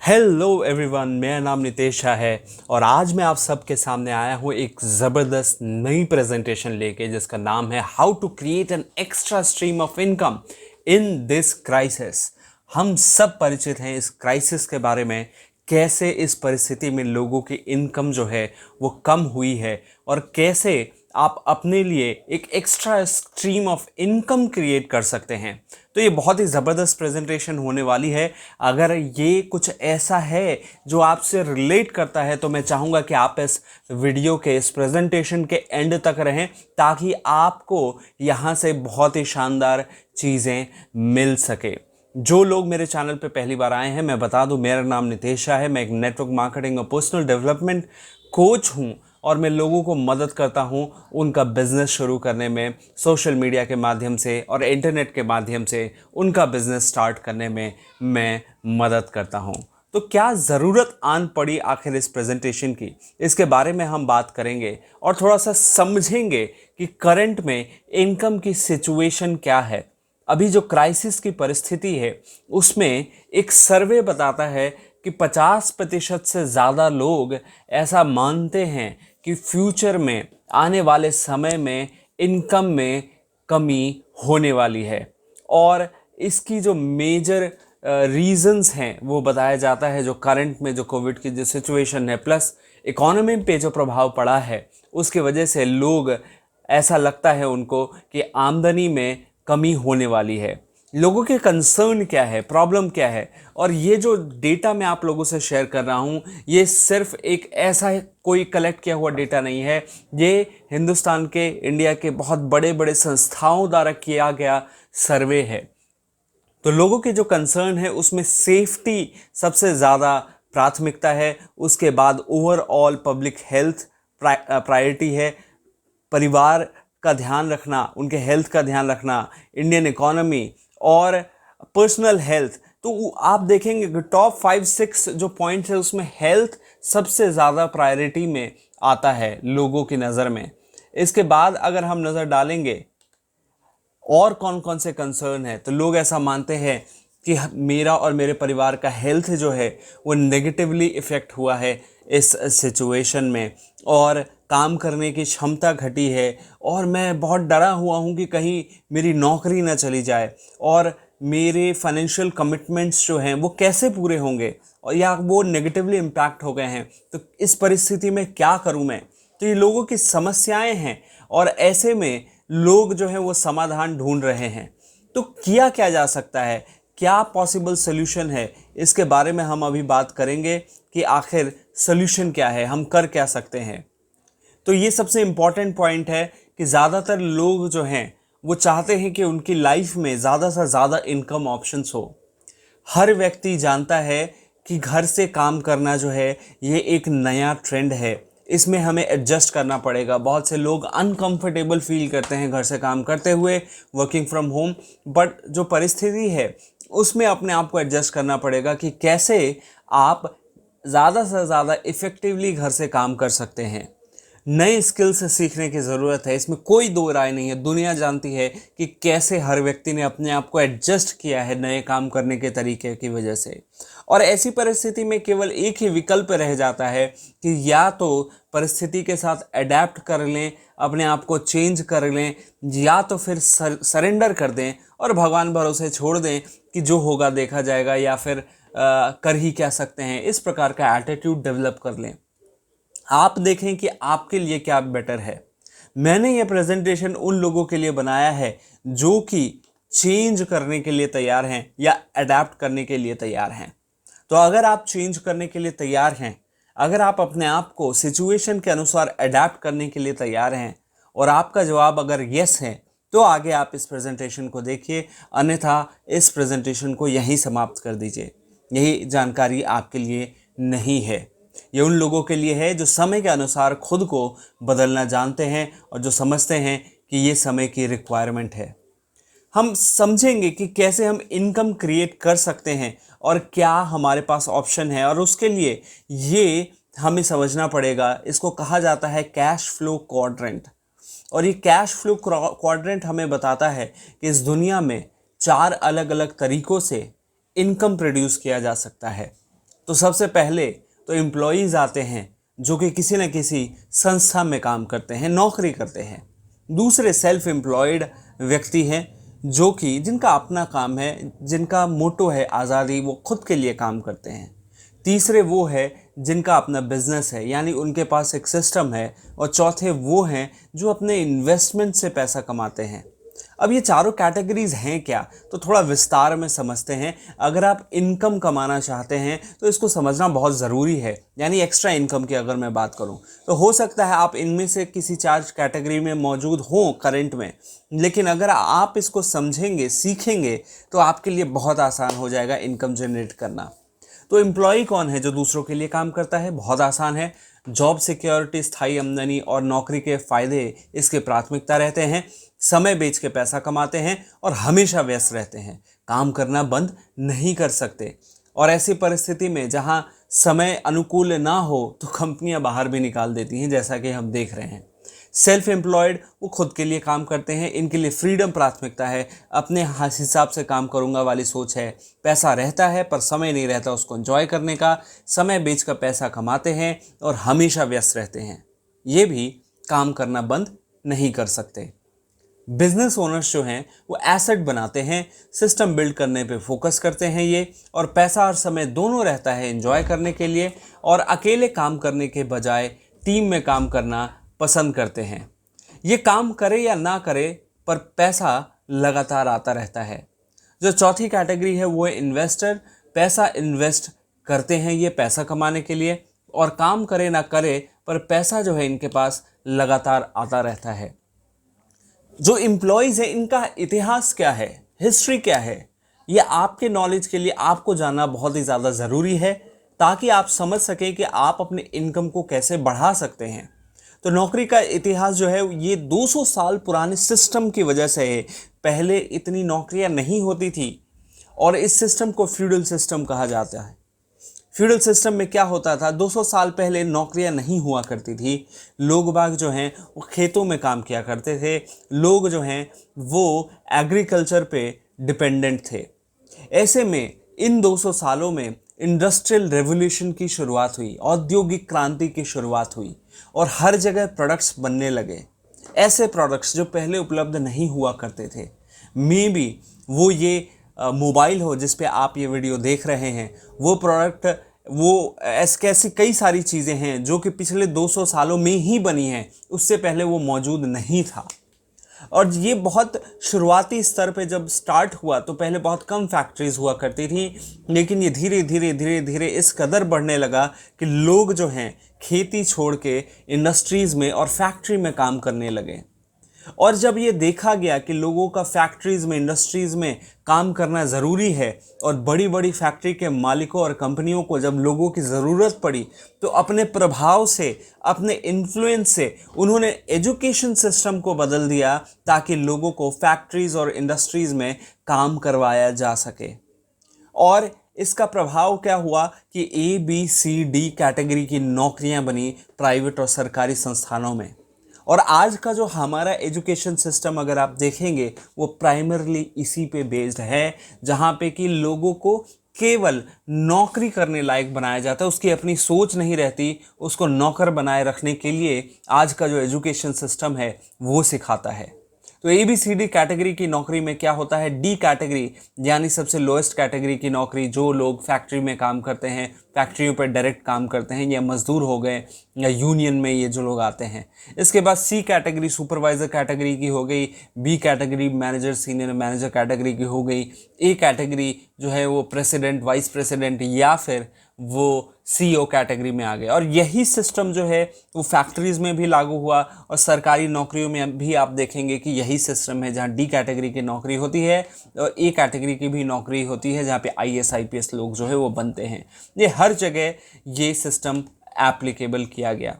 Hello everyone, मेरा नाम नितेश शाह है और आज मैं आप सबके सामने आया हूँ एक ज़बरदस्त नई प्रेजेंटेशन लेके जिसका नाम है how to create an extra stream of income in this crisis. हम सब परिचित हैं इस क्राइसिस के बारे में, कैसे इस परिस्थिति में लोगों की इनकम जो है वो कम हुई है और कैसे आप अपने लिए एक extra stream of income create कर सकते हैं। तो ये बहुत ही ज़बरदस्त प्रेजेंटेशन होने वाली है। अगर ये कुछ ऐसा है जो आपसे रिलेट करता है तो मैं चाहूँगा कि आप इस वीडियो के इस प्रेजेंटेशन के एंड तक रहें ताकि आपको यहाँ से बहुत ही शानदार चीज़ें मिल सके। जो लोग मेरे चैनल पे पहली बार आए हैं, मैं बता दूं, मेरा नाम नितेश शाह है। मैं एक नेटवर्क मार्केटिंग और पर्सनल डेवलपमेंट कोच हूं और मैं लोगों को मदद करता हूं उनका बिजनेस शुरू करने में, सोशल मीडिया के माध्यम से और इंटरनेट के माध्यम से उनका बिजनेस स्टार्ट करने में मैं मदद करता हूं। तो क्या ज़रूरत आन पड़ी आखिर इस प्रेजेंटेशन की, इसके बारे में हम बात करेंगे और थोड़ा सा समझेंगे कि करंट में इनकम की सिचुएशन क्या है। अभी जो क्राइसिस की परिस्थिति है उसमें एक सर्वे बताता है कि 50% से ज़्यादा लोग ऐसा मानते हैं कि फ्यूचर में आने वाले समय में इनकम में कमी होने वाली है और इसकी जो मेजर रीजंस हैं वो बताया जाता है। जो करंट में जो कोविड की जो सिचुएशन है प्लस इकोनॉमी पे जो प्रभाव पड़ा है उसके वजह से लोग, ऐसा लगता है उनको कि आमदनी में कमी होने वाली है। लोगों के कंसर्न क्या है, प्रॉब्लम क्या है, और ये जो डेटा मैं आप लोगों से शेयर कर रहा हूँ ये सिर्फ एक ऐसा कोई कलेक्ट किया हुआ डेटा नहीं है। ये हिंदुस्तान के, इंडिया के बहुत बड़े बड़े संस्थाओं द्वारा किया गया सर्वे है। तो लोगों के जो कंसर्न है उसमें सेफ्टी सबसे ज़्यादा प्राथमिकता है, उसके बाद ओवरऑल पब्लिक हेल्थ प्रायोरिटी है, परिवार का ध्यान रखना, उनके हेल्थ का ध्यान रखना, इंडियन इकोनॉमी और पर्सनल हेल्थ। तो आप देखेंगे कि टॉप 5-6 जो पॉइंट्स है उसमें हेल्थ सबसे ज़्यादा प्रायोरिटी में आता है लोगों की नज़र में। इसके बाद अगर हम नज़र डालेंगे और कौन कौन से कंसर्न है, तो लोग ऐसा मानते हैं कि मेरा और मेरे परिवार का हेल्थ जो है वो नेगेटिवली इफ़ेक्ट हुआ है इस सिचुएशन में, और काम करने की क्षमता घटी है और मैं बहुत डरा हुआ हूँ कि कहीं मेरी नौकरी ना चली जाए और मेरे फाइनेंशियल कमिटमेंट्स जो हैं वो कैसे पूरे होंगे और या वो नेगेटिवली इम्पैक्ट हो गए हैं। तो इस परिस्थिति में क्या करूँ मैं। तो ये लोगों की समस्याएं हैं और ऐसे में लोग जो है वो समाधान ढूंढ रहे हैं। तो किया क्या जा सकता है, क्या पॉसिबल सोल्यूशन है, इसके बारे में हम अभी बात करेंगे कि आखिर सोल्यूशन क्या है, हम कर क्या सकते हैं। तो ये सबसे इम्पॉर्टेंट पॉइंट है कि ज़्यादातर लोग जो हैं वो चाहते हैं कि उनकी लाइफ में ज़्यादा से ज़्यादा इनकम ऑप्शंस हो। हर व्यक्ति जानता है कि घर से काम करना जो है ये एक नया ट्रेंड है, इसमें हमें एडजस्ट करना पड़ेगा। बहुत से लोग अनकंफर्टेबल फील करते हैं घर से काम करते हुए, वर्किंग फ्रॉम होम, बट जो परिस्थिति है उसमें अपने आप को एडजस्ट करना पड़ेगा कि कैसे आप ज़्यादा से ज़्यादा इफ़ेक्टिवली घर से काम कर सकते हैं। नए स्किल्स सीखने की ज़रूरत है, इसमें कोई दो राय नहीं है। दुनिया जानती है कि कैसे हर व्यक्ति ने अपने आप को एडजस्ट किया है नए काम करने के तरीके की वजह से, और ऐसी परिस्थिति में केवल एक ही विकल्प रह जाता है कि या तो परिस्थिति के साथ अडेप्ट कर लें, अपने आप को चेंज कर लें, या तो फिर सरेंडर कर दें और भगवान भरोसे छोड़ दें कि जो होगा देखा जाएगा, या फिर कर ही क्या सकते हैं, इस प्रकार का एटीट्यूड डेवलप कर लें। आप देखें कि आपके लिए क्या बेटर है। मैंने ये प्रेजेंटेशन उन लोगों के लिए बनाया है जो कि चेंज करने के लिए तैयार हैं या अडेप्ट करने के लिए तैयार हैं। तो अगर आप चेंज करने के लिए तैयार हैं, अगर आप अपने आप को सिचुएशन के अनुसार अडेप्ट करने के लिए तैयार हैं और आपका जवाब अगर यस है, तो आगे आप इस प्रेजेंटेशन को देखिए, अन्यथा इस प्रेजेंटेशन को यहीं समाप्त कर दीजिए। यही जानकारी आपके लिए नहीं है, ये उन लोगों के लिए है जो समय के अनुसार खुद को बदलना जानते हैं और जो समझते हैं कि ये समय की रिक्वायरमेंट है। हम समझेंगे कि कैसे हम इनकम क्रिएट कर सकते हैं और क्या हमारे पास ऑप्शन है, और उसके लिए ये हमें समझना पड़ेगा। इसको कहा जाता है कैश फ्लो क्वाड्रेंट, और ये कैश फ्लो क्वाड्रेंट हमें बताता है कि इस दुनिया में 4 अलग अलग तरीकों से इनकम प्रोड्यूस किया जा सकता है। तो सबसे पहले तो एम्प्लॉयज़ आते हैं जो कि किसी न किसी संस्था में काम करते हैं, नौकरी करते हैं। दूसरे सेल्फ एम्प्लॉयड व्यक्ति हैं जो कि जिनका अपना काम है, जिनका मोटो है आज़ादी, वो खुद के लिए काम करते हैं। तीसरे वो है जिनका अपना बिजनेस है, यानी उनके पास एक सिस्टम है। और चौथे वो हैं जो अपने इन्वेस्टमेंट से पैसा कमाते हैं। अब ये चारों कैटेगरीज हैं क्या, तो थोड़ा विस्तार में समझते हैं। अगर आप इनकम कमाना चाहते हैं तो इसको समझना बहुत ज़रूरी है, यानी एक्स्ट्रा इनकम की अगर मैं बात करूं तो हो सकता है आप इनमें से किसी चार कैटेगरी में मौजूद हों करंट में, लेकिन अगर आप इसको समझेंगे, सीखेंगे, तो आपके लिए बहुत आसान हो जाएगा इनकम जनरेट करना। तो एम्प्लॉय कौन है जो दूसरों के लिए काम करता है? बहुत आसान है। जॉब सिक्योरिटी, स्थायी आमदनी और नौकरी के फायदे इसके प्राथमिकता रहते हैं। समय बेच के पैसा कमाते हैं और हमेशा व्यस्त रहते हैं, काम करना बंद नहीं कर सकते। और ऐसी परिस्थिति में जहां समय अनुकूल ना हो तो कंपनियां बाहर भी निकाल देती हैं, जैसा कि हम देख रहे हैं। सेल्फ एम्प्लॉयड वो खुद के लिए काम करते हैं, इनके लिए फ्रीडम प्राथमिकता है, अपने हिसाब से काम करूंगा वाली सोच है। पैसा रहता है पर समय नहीं रहता उसको एंजॉय करने का, समय बेचकर पैसा कमाते हैं और हमेशा व्यस्त रहते हैं, ये भी काम करना बंद नहीं कर सकते। बिजनेस ओनर्स जो हैं वो एसेट बनाते हैं, सिस्टम बिल्ड करने पे फोकस करते हैं ये, और पैसा और समय दोनों रहता है एंजॉय करने के लिए, और अकेले काम करने के बजाय टीम में काम करना पसंद करते हैं। ये काम करे या ना करे पर पैसा लगातार आता रहता है। जो चौथी कैटेगरी है वो है इन्वेस्टर। पैसा इन्वेस्ट करते हैं ये पैसा कमाने के लिए, और काम करे ना करे पर पैसा जो है इनके पास लगातार आता रहता है। जो एम्प्लॉयज़ हैं इनका इतिहास क्या है, हिस्ट्री क्या है, ये आपके नॉलेज के लिए आपको जानना बहुत ही ज़्यादा ज़रूरी है, ताकि आप समझ सकें कि आप अपने इनकम को कैसे बढ़ा सकते हैं। तो नौकरी का इतिहास जो है ये 200 साल पुराने सिस्टम की वजह से है। पहले इतनी नौकरियां नहीं होती थी, और इस सिस्टम को फ्यूडल सिस्टम कहा जाता है। फ्यूडल सिस्टम में क्या होता था, 200 साल पहले नौकरियां नहीं हुआ करती थी। लोग बाग जो हैं वो खेतों में काम किया करते थे, लोग जो हैं वो एग्रीकल्चर पे डिपेंडेंट थे। ऐसे में इन 200 सालों में इंडस्ट्रियल रेवोल्यूशन की शुरुआत हुई, औद्योगिक क्रांति की शुरुआत हुई, और हर जगह प्रोडक्ट्स बनने लगे, ऐसे प्रोडक्ट्स जो पहले उपलब्ध नहीं हुआ करते थे। मे बी वो ये मोबाइल हो जिस पे आप ये वीडियो देख रहे हैं, वो प्रोडक्ट, वो ऐसी कई सारी चीज़ें हैं जो कि पिछले 200 सालों में ही बनी हैं, उससे पहले वो मौजूद नहीं था। और ये बहुत शुरुआती स्तर पे जब स्टार्ट हुआ तो पहले बहुत कम फैक्ट्रीज हुआ करती थी, लेकिन ये धीरे धीरे इस कदर बढ़ने लगा कि लोग जो हैं खेती छोड़ के इंडस्ट्रीज़ में और फैक्ट्री में काम करने लगे। और जब ये देखा गया कि लोगों का फैक्ट्रीज़ में, इंडस्ट्रीज़ में काम करना ज़रूरी है, और बड़ी बड़ी फैक्ट्री के मालिकों और कंपनियों को जब लोगों की ज़रूरत पड़ी तो अपने प्रभाव से, अपने इन्फ्लुएंस से उन्होंने एजुकेशन सिस्टम को बदल दिया, ताकि लोगों को फैक्ट्रीज़ और इंडस्ट्रीज़ में काम करवाया जा सके। और इसका प्रभाव क्या हुआ कि ABCD कैटेगरी की नौकरियां बनी प्राइवेट और सरकारी संस्थानों में। और आज का जो हमारा एजुकेशन सिस्टम अगर आप देखेंगे वो प्राइमरली इसी पे बेस्ड है, जहाँ पे कि लोगों को केवल नौकरी करने लायक बनाया जाता है, उसकी अपनी सोच नहीं रहती, उसको नौकर बनाए रखने के लिए आज का जो एजुकेशन सिस्टम है वो सिखाता है। तो ABCD कैटेगरी की नौकरी में क्या होता है, D कैटेगरी यानी सबसे लोएस्ट कैटेगरी की नौकरी, जो लोग फैक्ट्री में काम करते हैं, फैक्ट्रियों पर डायरेक्ट काम करते हैं, या मजदूर हो गए, या यूनियन में ये जो लोग आते हैं। इसके बाद C कैटेगरी सुपरवाइज़र कैटेगरी की हो गई, B category manager, senior manager category की हो गई, A कैटेगरी जो है वो प्रेसिडेंट, वाइस प्रेसिडेंट, या फिर वो CEO कैटेगरी में आ गए। और यही सिस्टम जो है वो फैक्ट्रीज़ में भी लागू हुआ, और सरकारी नौकरियों में भी आप देखेंगे कि यही सिस्टम है, जहाँ D कैटेगरी की नौकरी होती है और A कैटेगरी की भी नौकरी होती है, जहाँ पे IAS IPS लोग जो है वो बनते हैं। ये हर जगह ये सिस्टम एप्लीकेबल किया गया।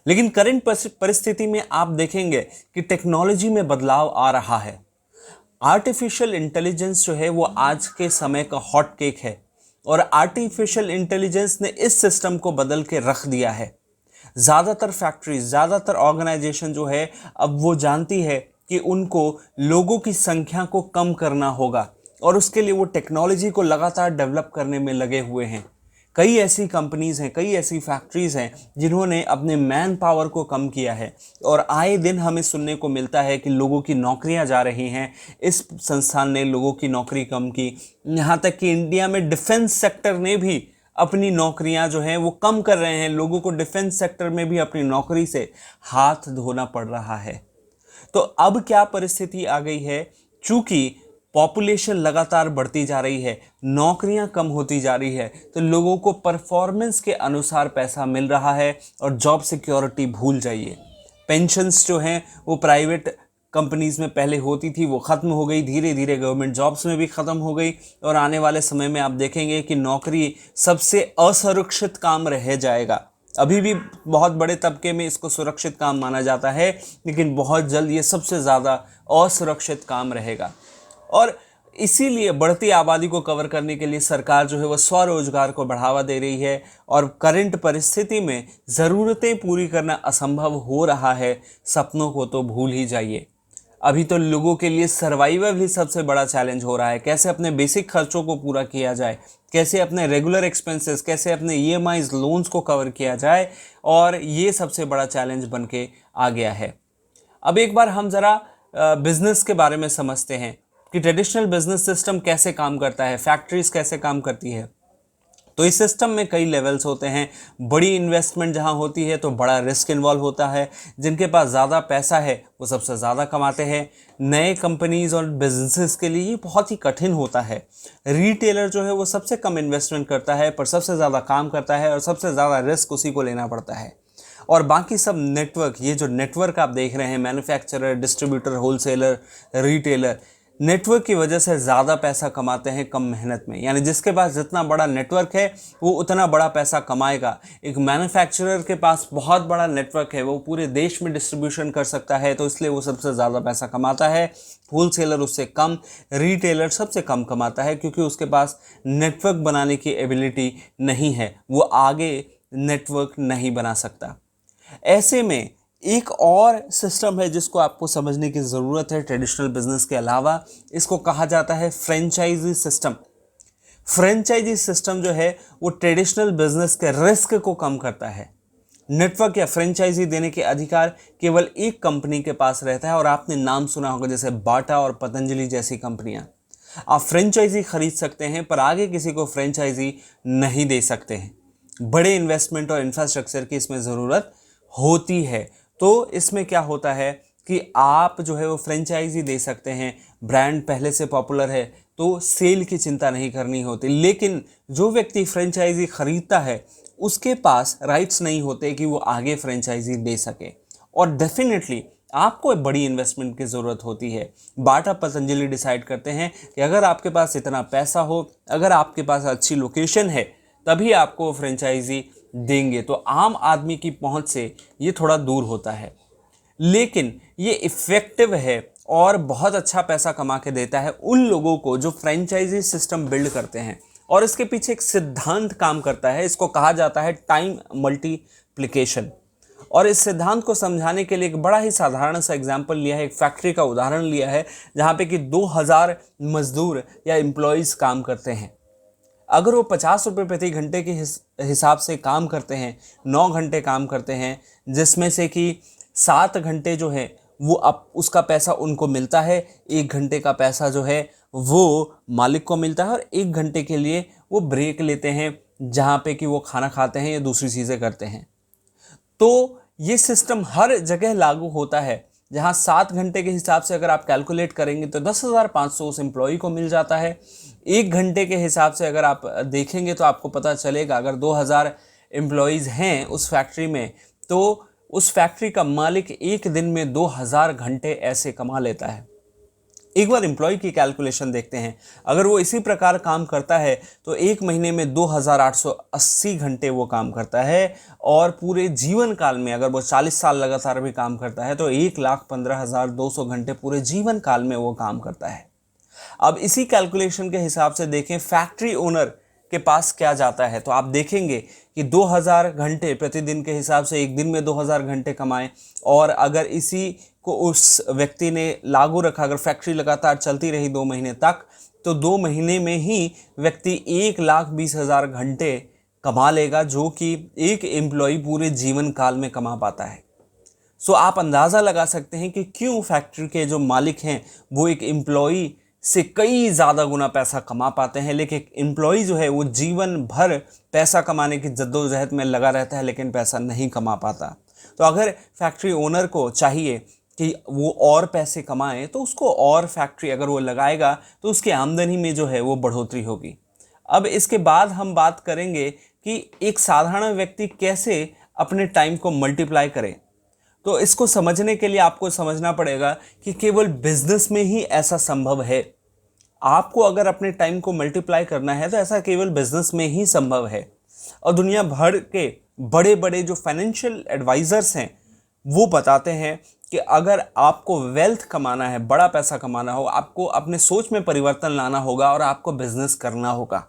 लेकिन करंट परिस्थिति में आप देखेंगे कि टेक्नोलॉजी में बदलाव आ रहा है। आर्टिफिशियल इंटेलिजेंस जो है वो आज के समय का हॉट केक है, और आर्टिफिशियल इंटेलिजेंस ने इस सिस्टम को बदल के रख दिया है। ज़्यादातर फैक्ट्रीज, ज़्यादातर ऑर्गेनाइजेशन जो है अब वो जानती है कि उनको लोगों की संख्या को कम करना होगा, और उसके लिए वो टेक्नोलॉजी को लगातार डेवलप करने में लगे हुए हैं। कई ऐसी कंपनीज़ हैं, कई ऐसी फैक्ट्रीज़ हैं जिन्होंने अपने मैन पावर को कम किया है, और आए दिन हमें सुनने को मिलता है कि लोगों की नौकरियां जा रही हैं। इस संस्थान ने लोगों की नौकरी कम की, यहाँ तक कि इंडिया में डिफेंस सेक्टर ने भी अपनी नौकरियां जो हैं वो कम कर रहे हैं। लोगों को डिफेंस सेक्टर में भी अपनी नौकरी से हाथ धोना पड़ रहा है। तो अब क्या परिस्थिति आ गई है, चूंकि पॉपुलेशन लगातार बढ़ती जा रही है, नौकरियां कम होती जा रही है, तो लोगों को परफॉर्मेंस के अनुसार पैसा मिल रहा है और जॉब सिक्योरिटी भूल जाइए। पेंशन्स जो हैं वो प्राइवेट कंपनीज में पहले होती थी, वो ख़त्म हो गई, धीरे धीरे गवर्नमेंट जॉब्स में भी ख़त्म हो गई, और आने वाले समय में आप देखेंगे कि नौकरी सबसे असुरक्षित काम रह जाएगा। अभी भी बहुत बड़े तबके में इसको सुरक्षित काम माना जाता है, लेकिन बहुत जल्द ये सबसे ज़्यादा असुरक्षित काम रहेगा। और इसीलिए बढ़ती आबादी को कवर करने के लिए सरकार जो है वह स्वरोजगार को बढ़ावा दे रही है, और करंट परिस्थिति में ज़रूरतें पूरी करना असंभव हो रहा है, सपनों को तो भूल ही जाइए। अभी तो लोगों के लिए सर्वाइवल ही सबसे बड़ा चैलेंज हो रहा है। कैसे अपने बेसिक खर्चों को पूरा किया जाए, कैसे अपने रेगुलर एक्सपेंसेस, कैसे अपने ईएमआईज लोन्स को कवर किया जाए, और ये सबसे बड़ा चैलेंज बन के आ गया है। अब एक बार हम ज़रा बिजनेस के बारे में समझते हैं कि ट्रेडिशनल बिजनेस सिस्टम कैसे काम करता है, फैक्ट्रीज कैसे काम करती है। तो इस सिस्टम में कई लेवल्स होते हैं। बड़ी इन्वेस्टमेंट जहां होती है तो बड़ा रिस्क इन्वॉल्व होता है। जिनके पास ज़्यादा पैसा है वो सबसे ज़्यादा कमाते हैं। नए कंपनीज और बिजनेसेस के लिए ये बहुत ही कठिन होता है। रिटेलर जो है वो सबसे कम इन्वेस्टमेंट करता है, पर सबसे ज़्यादा काम करता है, और सबसे ज़्यादा रिस्क उसी को लेना पड़ता है। और बाकी सब नेटवर्क, ये जो नेटवर्क आप देख रहे हैं, manufacturer, distributor, wholesaler, retailer, network की वजह से ज़्यादा पैसा कमाते हैं कम मेहनत में। यानी जिसके पास जितना बड़ा नेटवर्क है वो उतना बड़ा पैसा कमाएगा। एक मैन्युफैक्चरर के पास बहुत बड़ा नेटवर्क है, वो पूरे देश में डिस्ट्रीब्यूशन कर सकता है, तो इसलिए वो सबसे ज़्यादा पैसा कमाता है। होलसेलर उससे कम, रिटेलर सबसे कम कमाता है, क्योंकि उसके पास नेटवर्क बनाने की एबिलिटी नहीं है, वो आगे नेटवर्क नहीं बना सकता। ऐसे में एक और सिस्टम है जिसको आपको समझने की ज़रूरत है ट्रेडिशनल बिजनेस के अलावा। इसको कहा जाता है फ्रेंचाइजी सिस्टम। फ्रेंचाइजी सिस्टम जो है वो ट्रेडिशनल बिजनेस के रिस्क को कम करता है। नेटवर्क या फ्रेंचाइजी देने के अधिकार केवल एक कंपनी के पास रहता है, और आपने नाम सुना होगा जैसे बाटा और पतंजलि जैसी कंपनियां। आप फ्रेंचाइजी खरीद सकते हैं, पर आगे किसी को फ्रेंचाइजी नहीं दे सकते हैं। बड़े इन्वेस्टमेंट और इंफ्रास्ट्रक्चर की इसमें ज़रूरत होती है। तो इसमें क्या होता है कि आप जो है वो फ्रेंचाइजी दे सकते हैं, ब्रांड पहले से पॉपुलर है तो सेल की चिंता नहीं करनी होती। लेकिन जो व्यक्ति फ्रेंचाइजी खरीदता है उसके पास राइट्स नहीं होते कि वो आगे फ्रेंचाइजी दे सके, और डेफिनेटली आपको एक बड़ी इन्वेस्टमेंट की ज़रूरत होती है। बाटा पतंजलि डिसाइड करते हैं कि अगर आपके पास इतना पैसा हो, अगर आपके पास अच्छी लोकेशन है, तभी आपको फ्रेंचाइजी देंगे। तो आम आदमी की पहुंच से ये थोड़ा दूर होता है, लेकिन ये इफ़ेक्टिव है और बहुत अच्छा पैसा कमा के देता है उन लोगों को जो फ्रेंचाइजी सिस्टम बिल्ड करते हैं। और इसके पीछे एक सिद्धांत काम करता है, इसको कहा जाता है टाइम मल्टीप्लिकेशन। और इस सिद्धांत को समझाने के लिए एक बड़ा ही साधारण सा एग्जाम्पल लिया है, एक फैक्ट्री का उदाहरण लिया है जहाँ पे कि 2000 मजदूर या एम्प्लॉयज़ काम करते हैं। अगर वो 50 रुपये प्रति घंटे के हिसाब से काम करते हैं, 9 घंटे काम करते हैं, जिसमें से कि 7 घंटे जो है वो अब उसका पैसा उनको मिलता है, 1 घंटे का पैसा जो है वो मालिक को मिलता है, और 1 घंटे के लिए वो ब्रेक लेते हैं जहाँ पे कि वो खाना खाते हैं या दूसरी चीज़ें करते हैं। तो ये सिस्टम हर जगह लागू होता है, जहाँ 7 घंटे के हिसाब से अगर आप कैलकुलेट करेंगे तो 10,500 उस एम्प्लॉई को मिल जाता है। 1 घंटे के हिसाब से अगर आप देखेंगे तो आपको पता चलेगा, अगर 2000 एम्प्लॉयज़ हैं उस फैक्ट्री में, तो उस फैक्ट्री का मालिक एक दिन में 2000 घंटे ऐसे कमा लेता है। एक बार एम्प्लॉय की कैलकुलेशन देखते हैं, अगर वो इसी प्रकार काम करता है तो एक महीने में 2880 घंटे वो काम करता है, और पूरे जीवन काल में अगर वो 40 साल लगातार भी काम करता है तो 1,15,200 घंटे पूरे जीवन काल में वो काम करता है। अब इसी कैलकुलेशन के हिसाब से देखें फैक्ट्री ओनर के पास क्या जाता है, तो आप देखेंगे कि 2000 घंटे प्रतिदिन के हिसाब से एक दिन में 2000 घंटे कमाएं, और अगर इसी को उस व्यक्ति ने लागू रखा, अगर फैक्ट्री लगातार चलती रही 2 महीने तक, तो 2 महीने में ही व्यक्ति 1,20,000 घंटे कमा लेगा जो कि एक एम्प्लॉय पूरे जीवन काल में कमा पाता है। सो आप अंदाज़ा लगा सकते हैं कि क्यों फैक्ट्री के जो मालिक हैं वो एक एम्प्लॉय से कई ज़्यादा गुना पैसा कमा पाते हैं, लेकिन एक एम्प्लॉय जो है वो जीवन भर पैसा कमाने की जद्दोजहद में लगा रहता है लेकिन पैसा नहीं कमा पाता। तो अगर फैक्ट्री ओनर को चाहिए कि वो और पैसे कमाए तो उसको और फैक्ट्री अगर वो लगाएगा तो उसकी आमदनी में जो है वो बढ़ोतरी होगी। अब इसके बाद हम बात करेंगे कि एक साधारण व्यक्ति कैसे अपने टाइम को मल्टीप्लाई करे। तो इसको समझने के लिए आपको समझना पड़ेगा कि केवल बिजनेस में ही ऐसा संभव है। आपको अगर अपने टाइम को मल्टीप्लाई करना है तो ऐसा केवल बिजनेस में ही संभव है। और दुनिया भर के बड़े बड़े जो फाइनेंशियल एडवाइजर्स हैं वो बताते हैं कि अगर आपको वेल्थ कमाना है, बड़ा पैसा कमाना हो, आपको अपने सोच में परिवर्तन लाना होगा और आपको बिजनेस करना होगा।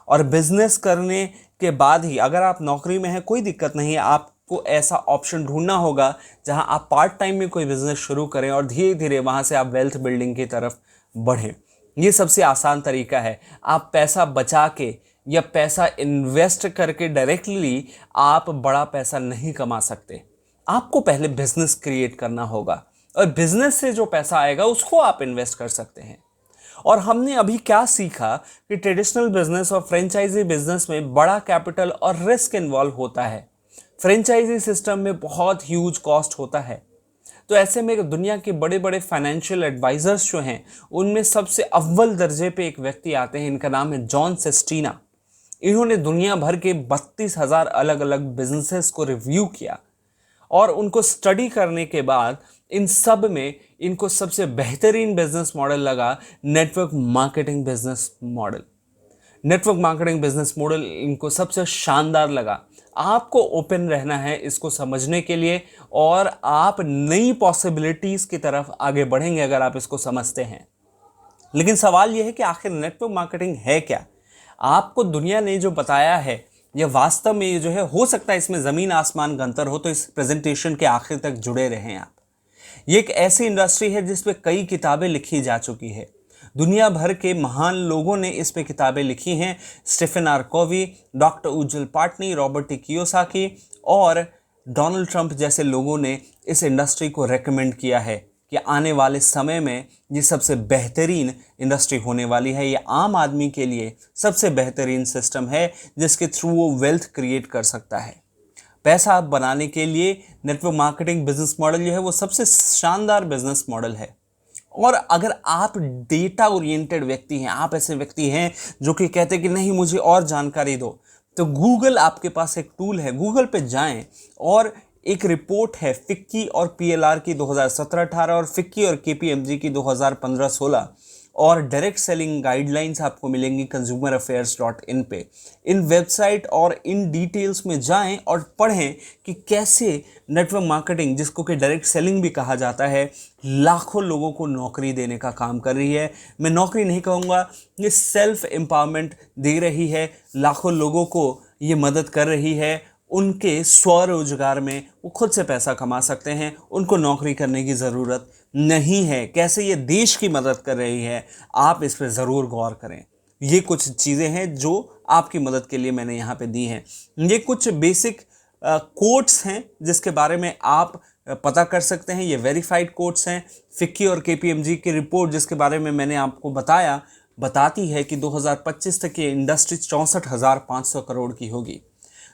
और बिजनेस करने के बाद ही, अगर आप नौकरी में हैं कोई दिक्कत नहीं है, आपको ऐसा ऑप्शन ढूंढना होगा जहां आप पार्ट टाइम में कोई बिजनेस शुरू करें और धीरे धीरे वहां से आप वेल्थ बिल्डिंग की तरफ बढ़ें। ये सबसे आसान तरीका है। आप पैसा बचा के या पैसा इन्वेस्ट करके डायरेक्टली आप बड़ा पैसा नहीं कमा सकते। आपको पहले बिजनेस क्रिएट करना होगा और बिजनेस से जो पैसा आएगा उसको आप इन्वेस्ट कर सकते हैं। और हमने अभी क्या सीखा कि ट्रेडिशनल बिजनेस और फ्रेंचाइजी बिजनेस में बड़ा कैपिटल और रिस्क इन्वॉल्व होता है। फ्रेंचाइजी सिस्टम में बहुत ह्यूज कॉस्ट होता है। तो ऐसे में दुनिया के बड़े बड़े फाइनेंशियल एडवाइजर्स जो हैं उनमें सबसे अव्वल दर्जे पे एक व्यक्ति आते हैं, इनका नाम है जॉन सेस्टीना। इन्होंने दुनिया भर के 32,000 अलग अलग बिजनेसेस को रिव्यू किया और उनको स्टडी करने के बाद इन सब में इनको सबसे बेहतरीन बिजनेस मॉडल लगा network marketing business model. Network marketing business model इनको सबसे शानदार लगा। आपको ओपन रहना है इसको समझने के लिए और आप नई पॉसिबिलिटीज़ की तरफ आगे बढ़ेंगे अगर आप इसको समझते हैं। लेकिन सवाल यह है कि आखिर नेटवर्क मार्केटिंग है क्या? आपको दुनिया ने जो बताया है यह वास्तव में ये जो है, हो सकता है इसमें ज़मीन आसमान का अंतर हो, तो इस प्रेजेंटेशन के आखिर तक जुड़े रहें आप। ये एक ऐसी इंडस्ट्री है जिस पे कई किताबें लिखी जा चुकी है। दुनिया भर के महान लोगों ने इस पे किताबें लिखी हैं। Stephen R Covey, doctor Ujjwal Patni, Robert T Kiyosaki और डोनाल्ड ट्रंप जैसे लोगों ने इस इंडस्ट्री को रेकमेंड किया है कि आने वाले समय में ये सबसे बेहतरीन इंडस्ट्री होने वाली है। ये आम आदमी के लिए सबसे बेहतरीन सिस्टम है जिसके थ्रू वो वेल्थ क्रिएट कर सकता है। पैसा बनाने के लिए नेटवर्क मार्केटिंग बिजनेस मॉडल जो है वो सबसे शानदार बिजनेस मॉडल है। और अगर आप डेटा ओरिएंटेड व्यक्ति हैं, आप ऐसे व्यक्ति हैं जो कि कहते हैं कि नहीं मुझे और जानकारी दो, तो गूगल आपके पास एक टूल है। गूगल पे जाएं और एक रिपोर्ट है फिक्की और पीएलआर की 2017-18 और फिक्की और केपीएमजी की 2015-16 और डायरेक्ट सेलिंग गाइडलाइंस आपको मिलेंगी consumeraffairs.in पे। इन वेबसाइट और इन डिटेल्स में जाएं और पढ़ें कि कैसे नेटवर्क मार्केटिंग, जिसको कि डायरेक्ट सेलिंग भी कहा जाता है, लाखों लोगों को नौकरी देने का काम कर रही है। मैं नौकरी नहीं कहूँगा, ये सेल्फ एम्पावरमेंट दे रही है, लाखों लोगों को ये मदद कर रही है। उनके स्वरोजगार में वो खुद से पैसा कमा सकते हैं, उनको नौकरी करने की ज़रूरत नहीं है। कैसे ये देश की मदद कर रही है, आप इस पर ज़रूर गौर करें। ये कुछ चीज़ें हैं जो आपकी मदद के लिए मैंने यहाँ पे दी हैं। ये कुछ बेसिक कोट्स हैं जिसके बारे में आप पता कर सकते हैं। ये वेरीफाइड कोट्स हैं। फिक्की और केपीएमजी की रिपोर्ट जिसके बारे में मैंने आपको बताया, बताती है कि 2025 तक ये इंडस्ट्री 64,500 करोड़ की होगी।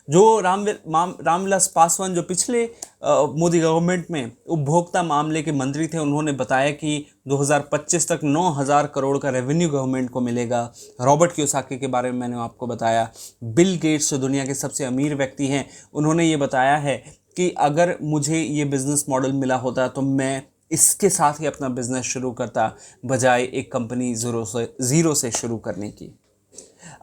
जो रामविलास पासवान जो पिछले मोदी गवर्नमेंट में उपभोक्ता मामले के मंत्री थे, उन्होंने बताया कि 2025 तक 9,000 करोड़ का रेवेन्यू गवर्नमेंट को मिलेगा। रॉबर्ट कियोसाकी के बारे में मैंने आपको बताया। बिल गेट्स जो दुनिया के सबसे अमीर व्यक्ति हैं, उन्होंने ये बताया है कि अगर मुझे ये बिज़नेस मॉडल मिला होता तो मैं इसके साथ ही अपना बिज़नेस शुरू करता, बजाय एक कंपनी ज़ीरो से शुरू करने की।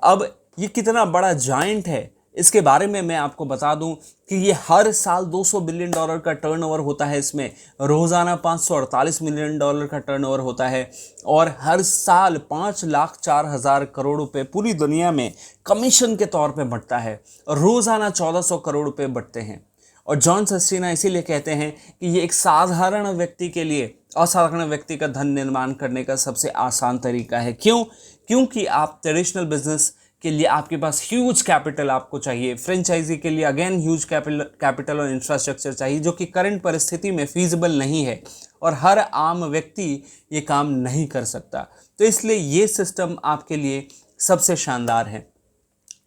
अब ये कितना बड़ा जायंट है इसके बारे में मैं आपको बता दूं कि ये हर साल $200 बिलियन का टर्नओवर होता है। इसमें रोज़ाना $548 मिलियन का टर्नओवर होता है और हर साल 5,04,000 करोड़ रुपए पूरी दुनिया में कमीशन के तौर पे बढ़ता है। रोज़ाना 1,400 करोड़ रुपए बढ़ते हैं। और जॉन सेस्टीना इसीलिए कहते हैं कि ये एक साधारण व्यक्ति के लिए असाधारण व्यक्ति का धन निर्माण करने का सबसे आसान तरीका है। क्यों? क्योंकि आप ट्रेडिशनल बिजनेस के लिए आपके पास ह्यूज कैपिटल आपको चाहिए, फ्रेंचाइजी के लिए अगेन ह्यूज कैपिटल और इंफ्रास्ट्रक्चर चाहिए, जो कि करंट परिस्थिति में फीजिबल नहीं है और हर आम व्यक्ति ये काम नहीं कर सकता। तो इसलिए ये सिस्टम आपके लिए सबसे शानदार है।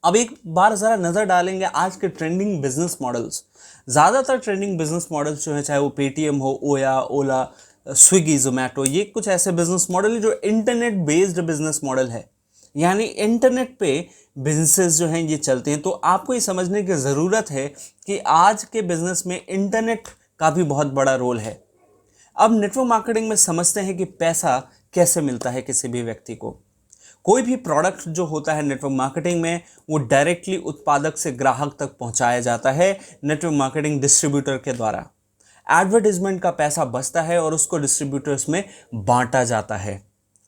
अब एक बार ज़रा नज़र डालेंगे आज के ट्रेंडिंग बिजनेस मॉडल्स। ज़्यादातर ट्रेंडिंग बिजनेस मॉडल्स जो है, चाहे वो पेटीएम हो, ओया, ओला, स्विगी, जोमेटो, ये कुछ ऐसे बिजनेस मॉडल है जो इंटरनेट बेस्ड बिजनेस मॉडल है, यानी इंटरनेट पे बिजनेसेस जो हैं ये चलते हैं। तो आपको ये समझने की ज़रूरत है कि आज के बिजनेस में इंटरनेट का भी बहुत बड़ा रोल है। अब नेटवर्क मार्केटिंग में समझते हैं कि पैसा कैसे मिलता है किसी भी व्यक्ति को। कोई भी प्रोडक्ट जो होता है नेटवर्क मार्केटिंग में, वो डायरेक्टली उत्पादक से ग्राहक तक पहुंचाया जाता है नेटवर्क मार्केटिंग डिस्ट्रीब्यूटर के द्वारा। एडवर्टाइजमेंट का पैसा बचता है और उसको डिस्ट्रीब्यूटर्स में बांटा जाता है।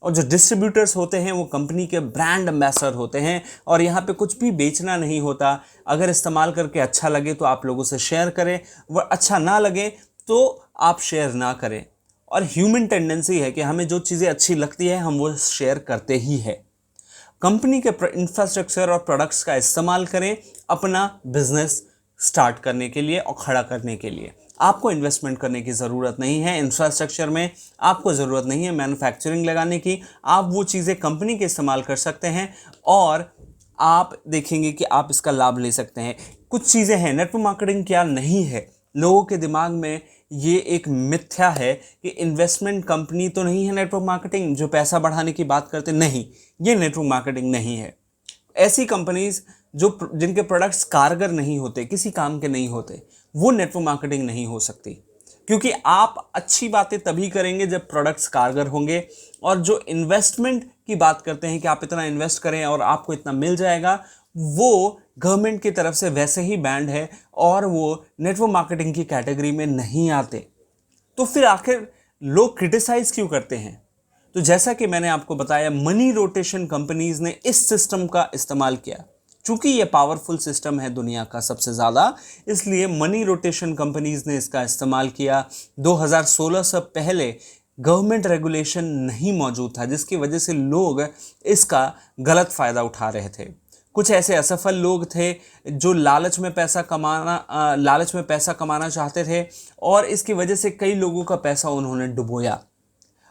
और जो डिस्ट्रीब्यूटर्स होते हैं वो कंपनी के ब्रांड एम्बेसडर होते हैं और यहाँ पे कुछ भी बेचना नहीं होता। अगर इस्तेमाल करके अच्छा लगे तो आप लोगों से शेयर करें, वह अच्छा ना लगे तो आप शेयर ना करें। और ह्यूमन टेंडेंसी है कि हमें जो चीज़ें अच्छी लगती है हम वो शेयर करते ही है। कंपनी के इंफ्रास्ट्रक्चर और प्रोडक्ट्स का इस्तेमाल करें अपना बिजनेस स्टार्ट करने के लिए और खड़ा करने के लिए। आपको इन्वेस्टमेंट करने की ज़रूरत नहीं है इंफ्रास्ट्रक्चर में, आपको ज़रूरत नहीं है मैन्युफैक्चरिंग लगाने की। आप वो चीज़ें कंपनी के इस्तेमाल कर सकते हैं और आप देखेंगे कि आप इसका लाभ ले सकते हैं। कुछ चीज़ें हैं, नेटवर्क मार्केटिंग क्या नहीं है। लोगों के दिमाग में ये एक मिथ्या है कि इन्वेस्टमेंट कंपनी तो नहीं है नेटवर्क मार्केटिंग, जो पैसा बढ़ाने की बात करते नहीं, ये नेटवर्क मार्केटिंग नहीं है। ऐसी कंपनीज जिनके प्रोडक्ट्स कारगर नहीं होते, किसी काम के नहीं होते, वो नेटवर्क मार्केटिंग नहीं हो सकती। क्योंकि आप अच्छी बातें तभी करेंगे जब प्रोडक्ट्स कारगर होंगे। और जो इन्वेस्टमेंट की बात करते हैं कि आप इतना इन्वेस्ट करें और आपको इतना मिल जाएगा, वो गवर्नमेंट की तरफ से वैसे ही बैंड है और वो नेटवर्क मार्केटिंग की कैटेगरी में नहीं आते। तो फिर आखिर लोग क्रिटिसाइज क्यों करते हैं? तो जैसा कि मैंने आपको बताया, मनी रोटेशन कंपनीज ने इस सिस्टम का इस्तेमाल किया। चूंकि ये पावरफुल सिस्टम है दुनिया का सबसे ज़्यादा, इसलिए मनी रोटेशन कंपनीज ने इसका इस्तेमाल किया। 2016 से पहले गवर्नमेंट रेगुलेशन नहीं मौजूद था, जिसकी वजह से लोग इसका गलत फ़ायदा उठा रहे थे। कुछ ऐसे असफल लोग थे जो लालच में पैसा कमाना चाहते थे और इसकी वजह से कई लोगों का पैसा उन्होंने डुबोया।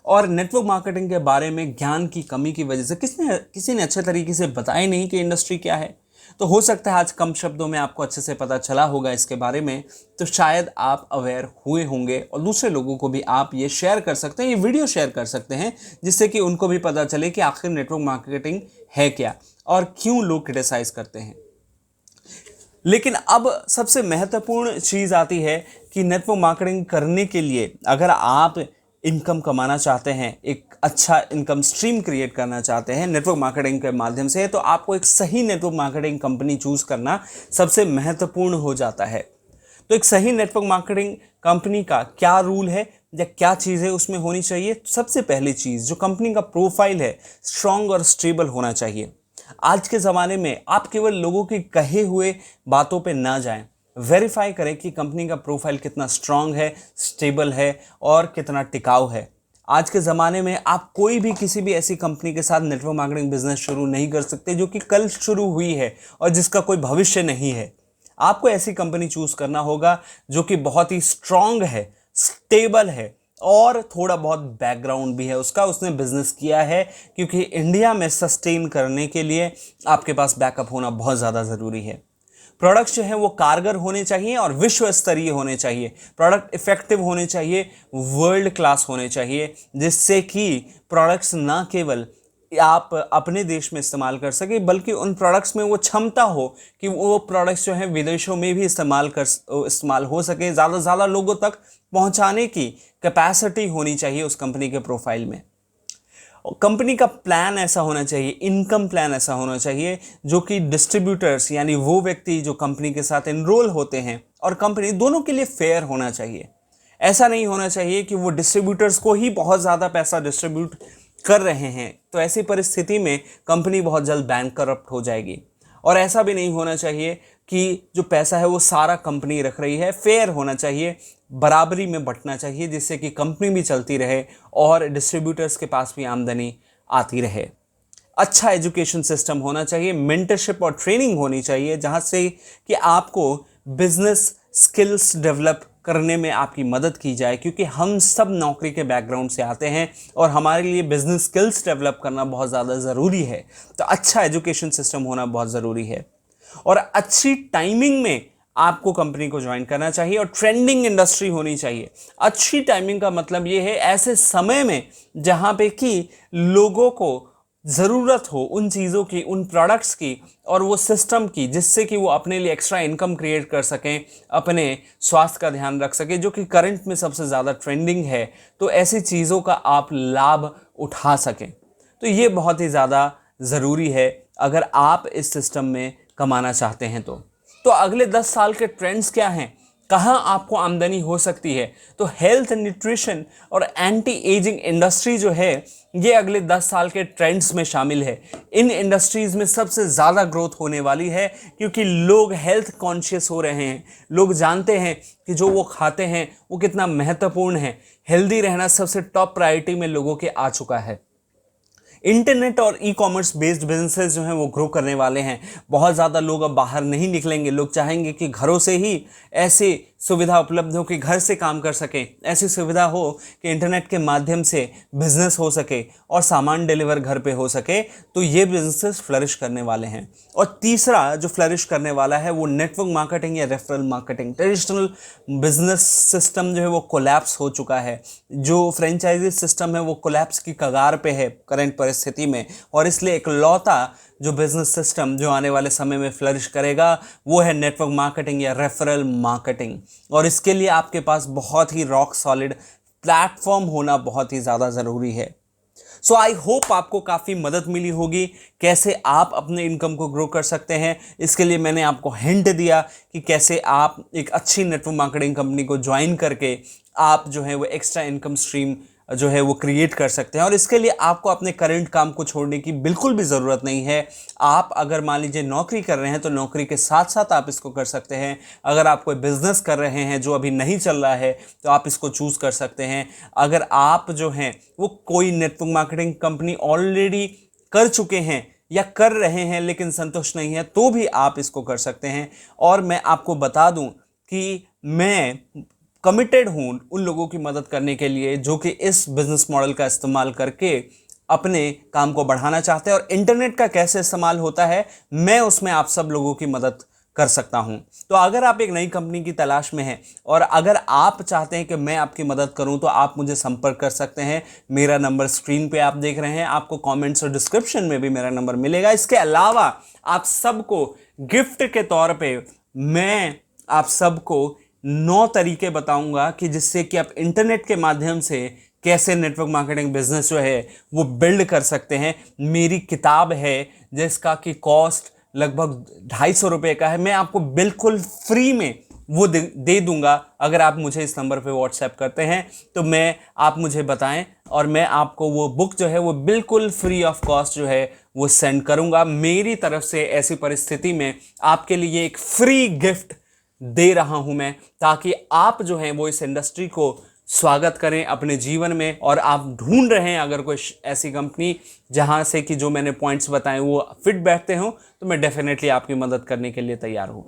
और नेटवर्क मार्केटिंग के बारे में ज्ञान की कमी की वजह से किसी ने अच्छे तरीके से बताया नहीं कि इंडस्ट्री क्या है। तो हो सकता है आज कम शब्दों में आपको अच्छे से पता चला होगा इसके बारे में, तो शायद आप अवेयर हुए होंगे और दूसरे लोगों को भी आप ये शेयर कर सकते हैं, ये वीडियो शेयर कर सकते हैं, जिससे कि उनको भी पता चले कि आखिर नेटवर्क मार्केटिंग है क्या और क्यों लोग क्रिटिसाइज करते हैं। लेकिन अब सबसे महत्वपूर्ण चीज़ आती है कि नेटवर्क मार्केटिंग करने के लिए अगर आप इनकम कमाना चाहते हैं, एक अच्छा इनकम स्ट्रीम क्रिएट करना चाहते हैं नेटवर्क मार्केटिंग के माध्यम से, तो आपको एक सही नेटवर्क मार्केटिंग कंपनी चूज़ करना सबसे महत्वपूर्ण हो जाता है। तो एक सही नेटवर्क मार्केटिंग कंपनी का क्या रूल है या क्या चीज़ें उसमें होनी चाहिए? सबसे पहली चीज़, जो कंपनी का प्रोफाइल है, स्ट्रॉन्ग और स्टेबल होना चाहिए। आज के ज़माने में आप केवल लोगों के कहे हुए बातों पे ना जाएं, वेरीफाई करें कि कंपनी का प्रोफाइल कितना स्ट्रांग है, स्टेबल है और कितना टिकाऊ है। आज के ज़माने में आप कोई भी किसी भी ऐसी कंपनी के साथ नेटवर्क मार्केटिंग बिजनेस शुरू नहीं कर सकते जो कि कल शुरू हुई है और जिसका कोई भविष्य नहीं है। आपको ऐसी कंपनी चूज करना होगा जो कि बहुत ही स्ट्रांग है, स्टेबल है और थोड़ा बहुत बैकग्राउंड भी है उसका, उसने बिजनेस किया है। क्योंकि इंडिया में सस्टेन करने के लिए आपके पास बैकअप होना बहुत ज़्यादा ज़रूरी है। प्रोडक्ट्स जो है वो कारगर होने चाहिए और विश्व स्तरीय होने चाहिए। प्रोडक्ट इफेक्टिव होने चाहिए, वर्ल्ड क्लास होने चाहिए, जिससे कि प्रोडक्ट्स ना केवल आप अपने देश में इस्तेमाल कर सके बल्कि उन प्रोडक्ट्स में वो क्षमता हो कि वो प्रोडक्ट्स जो हैं विदेशों में भी इस्तेमाल हो सके। ज़्यादा से ज़्यादा लोगों तक पहुंचाने की कैपेसिटी होनी चाहिए उस कंपनी के प्रोफाइल में। कंपनी का प्लान ऐसा होना चाहिए, इनकम प्लान ऐसा होना चाहिए जो कि डिस्ट्रीब्यूटर्स यानी वो व्यक्ति जो कंपनी के साथ एनरोल होते हैं और कंपनी, दोनों के लिए फेयर होना चाहिए। ऐसा नहीं होना चाहिए कि वो डिस्ट्रीब्यूटर्स को ही बहुत ज़्यादा पैसा डिस्ट्रीब्यूट कर रहे हैं, तो ऐसी परिस्थिति में कंपनी बहुत जल्द बैंक करप्ट हो जाएगी। और ऐसा भी नहीं होना चाहिए कि जो पैसा है वो सारा कंपनी रख रही है। फेयर होना चाहिए, बराबरी में बंटना चाहिए, जिससे कि कंपनी भी चलती रहे और डिस्ट्रीब्यूटर्स के पास भी आमदनी आती रहे। अच्छा एजुकेशन सिस्टम होना चाहिए, मेंटरशिप और ट्रेनिंग होनी चाहिए जहां से कि आपको बिजनेस स्किल्स डेवलप करने में आपकी मदद की जाए, क्योंकि हम सब नौकरी के बैकग्राउंड से आते हैं और हमारे लिए बिजनेस स्किल्स डेवलप करना बहुत ज़्यादा ज़रूरी है। तो अच्छा एजुकेशन सिस्टम होना बहुत ज़रूरी है और अच्छी टाइमिंग में आपको कंपनी को ज्वाइन करना चाहिए और ट्रेंडिंग इंडस्ट्री होनी चाहिए। अच्छी टाइमिंग का मतलब ये है ऐसे समय में जहां पे कि लोगों को ज़रूरत हो उन चीज़ों की, उन प्रोडक्ट्स की और वो सिस्टम की, जिससे कि वो अपने लिए एक्स्ट्रा इनकम क्रिएट कर सकें, अपने स्वास्थ्य का ध्यान रख सकें, जो कि करंट में सबसे ज़्यादा ट्रेंडिंग है। तो ऐसी चीज़ों का आप लाभ उठा सकें। तो ये बहुत ही ज़्यादा ज़रूरी है अगर आप इस सिस्टम में कमाना चाहते हैं। तो अगले 10 साल के ट्रेंड्स क्या हैं, कहाँ आपको आमदनी हो सकती है? तो हेल्थ, न्यूट्रिशन और एंटी एजिंग इंडस्ट्री जो है ये अगले 10 साल के ट्रेंड्स में शामिल है। इन इंडस्ट्रीज़ में सबसे ज़्यादा ग्रोथ होने वाली है, क्योंकि लोग हेल्थ कॉन्शियस हो रहे हैं। लोग जानते हैं कि जो वो खाते हैं वो कितना महत्वपूर्ण है। हेल्दी रहना सबसे टॉप प्रायोरिटी में लोगों के आ चुका है। इंटरनेट और ई कॉमर्स बेस्ड बिजनेसेस जो हैं वो ग्रो करने वाले हैं। बहुत ज़्यादा लोग अब बाहर नहीं निकलेंगे। लोग चाहेंगे कि घरों से ही ऐसी सुविधा उपलब्ध हो कि घर से काम कर सकें, ऐसी सुविधा हो कि इंटरनेट के माध्यम से बिजनेस हो सके और सामान डिलीवर घर पे हो सके। तो ये बिजनेसेस फ्लरिश करने वाले हैं। और तीसरा जो फ्लरिश करने वाला है वो नेटवर्क मार्केटिंग या referral marketing. Traditional business system जो है वो कोलैप्स हो चुका है। जो फ्रेंचाइजी सिस्टम है वो कोलैप्स की कगार पे है करंट परिस्थिति में, और इसलिए इकलौता जो बिजनेस सिस्टम जो आने वाले समय में फ्लरिश करेगा वो है नेटवर्क मार्केटिंग या रेफरल मार्केटिंग। और इसके लिए आपके पास बहुत ही रॉक सॉलिड प्लेटफॉर्म होना बहुत ही ज़्यादा ज़रूरी है। सो आई होप आपको काफ़ी मदद मिली होगी कैसे आप अपने इनकम को ग्रो कर सकते हैं। इसके लिए मैंने आपको हिंट दिया कि कैसे आप एक अच्छी नेटवर्क मार्केटिंग कंपनी को ज्वाइन करके आप जो है वो एक्स्ट्रा इनकम स्ट्रीम जो है वो क्रिएट कर सकते हैं। और इसके लिए आपको अपने करंट काम को छोड़ने की बिल्कुल भी ज़रूरत नहीं है। आप अगर मान लीजिए नौकरी कर रहे हैं तो नौकरी के साथ साथ आप इसको कर सकते हैं। अगर आप कोई बिजनेस कर रहे हैं जो अभी नहीं चल रहा है तो आप इसको चूज़ कर सकते हैं। अगर आप जो हैं वो कोई नेटवर्क मार्केटिंग कंपनी ऑलरेडी कर चुके हैं या कर रहे हैं लेकिन संतुष्ट नहीं है तो भी आप इसको कर सकते हैं। और मैं आपको बता दूं कि मैं कमिटेड हूँ उन लोगों की मदद करने के लिए जो कि इस बिजनेस मॉडल का इस्तेमाल करके अपने काम को बढ़ाना चाहते हैं। और इंटरनेट का कैसे इस्तेमाल होता है मैं उसमें आप सब लोगों की मदद कर सकता हूं। तो अगर आप एक नई कंपनी की तलाश में हैं और अगर आप चाहते हैं कि मैं आपकी मदद करूं तो आप मुझे संपर्क कर सकते हैं। मेरा नंबर स्क्रीन पे आप देख रहे हैं, आपको कमेंट्स और डिस्क्रिप्शन में भी मेरा नंबर मिलेगा। इसके अलावा आप सबको गिफ्ट के तौर पे मैं आप सबको 9 तरीके बताऊंगा कि जिससे कि आप इंटरनेट के माध्यम से कैसे नेटवर्क मार्केटिंग बिजनेस जो है वो बिल्ड कर सकते हैं। मेरी किताब है जिसका कि कॉस्ट लगभग 250 रुपये का है। मैं आपको बिल्कुल फ्री में वो दे दूंगा अगर आप मुझे इस नंबर पे व्हाट्सएप करते हैं। तो आप मुझे बताएं और मैं आपको वो बुक जो है वो बिल्कुल फ्री ऑफ कॉस्ट जो है वो सेंड करूंगा। मेरी तरफ से ऐसी परिस्थिति में आपके लिए एक फ्री गिफ्ट दे रहा हूं मैं, ताकि आप जो हैं वो इस इंडस्ट्री को स्वागत करें अपने जीवन में। और आप ढूंढ रहे हैं अगर कोई ऐसी कंपनी जहां से कि जो मैंने पॉइंट्स बताए वो फिट बैठते हो तो मैं डेफिनेटली आपकी मदद करने के लिए तैयार हूं।